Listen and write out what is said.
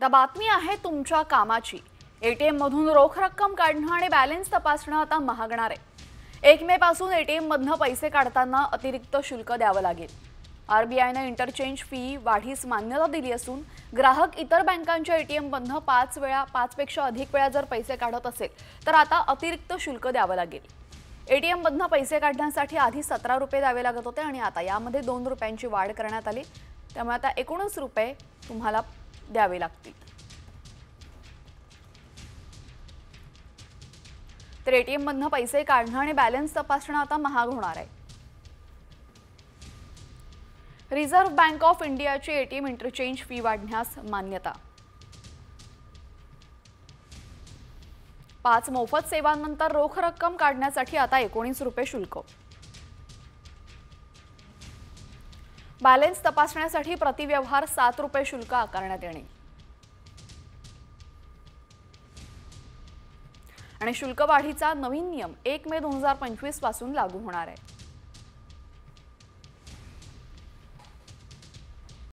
आता बातमी आहे तुमच्या कामाची। एटीएम मधून रोख रक्कम काढणं आणि बॅलन्स तपासणं आता महागणार आहे। 1 मे पासून एटीएम मधनं पैसे काढताना अतिरिक्त शुल्क द्यावं लागेल। आरबीआयने इंटरचेंज फी वाढीस मान्यता दिली असून ग्राहक इतर बँकांच्या एटीएम मधनं 5 पेक्षा अधिक वेळा जर पैसे काढत असेल तर आता अतिरिक्त शुल्क द्यावं लागेल। एटीएम मधनं पैसे काढण्यासाठी आधी 17 रुपये द्यावे लागत होते आणि आता यामध्ये 2 रुपयांची वाढ करण्यात आली। त्यामुळे आता 19 रुपये तुम्हाला द्यावे लागतील। तर एटीएम मधनं पैसे काढणं आणि बॅलन्स तपासणं आता महाग होणार आहे। रिझर्व्ह बँक ऑफ इंडियाची एटीएम इंटरचेंज फी वाढण्यास मान्यता। 5 मोफत सेवांनंतर रोख रक्कम काढण्यासाठी आता 19 रुपये शुल्क। बॅलन्स तपासण्यासाठी प्रति व्यवहार 7 रुपये शुल्क आकारण्यात येणे आणि शुल्क वाढीचा नवीन नियम 1 मे 2025 पासून लागू होणार आहे।